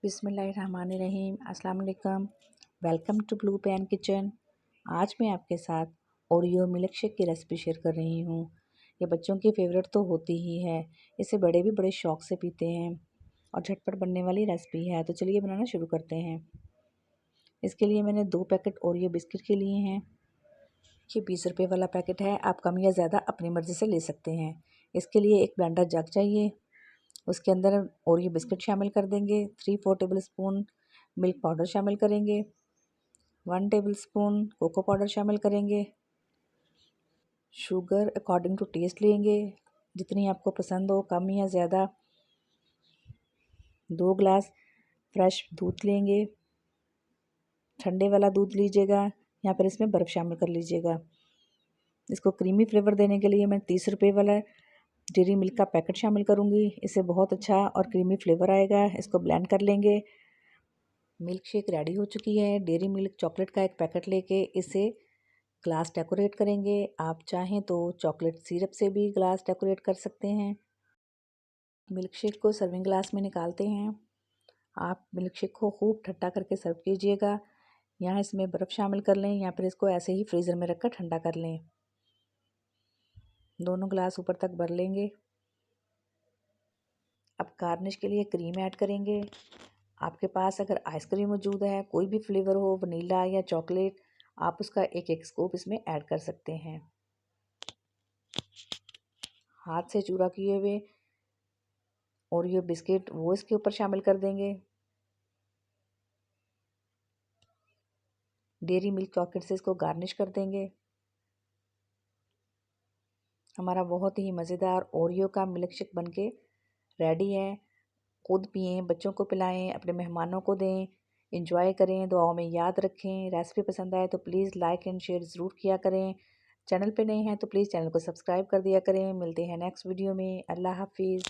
बिस्मिल्लाहिर्रहमानिर्रहीम। अस्सलाम वालेकुम। Welcome to blue pan kitchen. आज मैं आपके साथ ओरियो मिल्क शेक की रेसिपी शेयर कर रही हूँ। ये बच्चों की फेवरेट तो होती ही है, इसे बड़े भी बड़े शौक से पीते हैं और झटपट बनने वाली रेसिपी है। तो चलिए बनाना शुरू करते हैं। इसके लिए मैंने 2 पैकेट ओरियो बिस्किट के लिए हैं। ये 20 रुपये वाला पैकेट है, आप कम या ज़्यादा अपनी मर्ज़ी से ले सकते हैं। इसके लिए एक ब्लेंडर जग चाहिए, उसके अंदर ओरियो बिस्किट शामिल कर देंगे। 3-4 टेबल स्पून मिल्क पाउडर शामिल करेंगे। 1 टेबल स्पून कोको पाउडर शामिल करेंगे। शुगर अकॉर्डिंग टू टेस्ट लेंगे, जितनी आपको पसंद हो, कम या ज़्यादा। 2 गिलास फ्रेश दूध लेंगे, ठंडे वाला दूध लीजिएगा या फिर इसमें बर्फ़ शामिल कर लीजिएगा। इसको क्रीमी फ्लेवर देने के लिए मैं 30 रुपये वाला डेयरी मिल्क का पैकेट शामिल करूँगी। इससे बहुत अच्छा और क्रीमी फ्लेवर आएगा। इसको ब्लेंड कर लेंगे। मिल्क शेक रेडी हो चुकी है। डेयरी मिल्क चॉकलेट का एक पैकेट लेके इसे ग्लास डेकोरेट करेंगे। आप चाहें तो चॉकलेट सिरप से भी ग्लास डेकोरेट कर सकते हैं। मिल्क शेक को सर्विंग ग्लास में निकालते हैं। आप मिल्क शेक को खूब ठट्टा करके सर्व कीजिएगा। यहाँ इसमें बर्फ़ शामिल कर लें या फिर इसको ऐसे ही फ्रीज़र में रखकर ठंडा कर लें। दोनों ग्लास ऊपर तक भर लेंगे। अब गार्निश के लिए क्रीम ऐड करेंगे। आपके पास अगर आइसक्रीम मौजूद है, कोई भी फ्लेवर हो, वनीला या चॉकलेट, आप उसका एक स्कूप इसमें ऐड कर सकते हैं। हाथ से चूरा किए हुए ओरियो बिस्किट वो इसके ऊपर शामिल कर देंगे। डेयरी मिल्क चॉकलेट से इसको गार्निश कर देंगे। हमारा बहुत ही मज़ेदार ओरियो का मिल्क शेक बनके रेडी है। खुद पिएं, बच्चों को पिलाएं, अपने मेहमानों को दें, एंजॉय करें, दुआओं में याद रखें। रेसिपी पसंद आए तो प्लीज़ लाइक एंड शेयर ज़रूर किया करें। चैनल पे नए हैं तो प्लीज़ चैनल को सब्सक्राइब कर दिया करें। मिलते हैं नेक्स्ट वीडियो में। अल्लाह हाफिज़।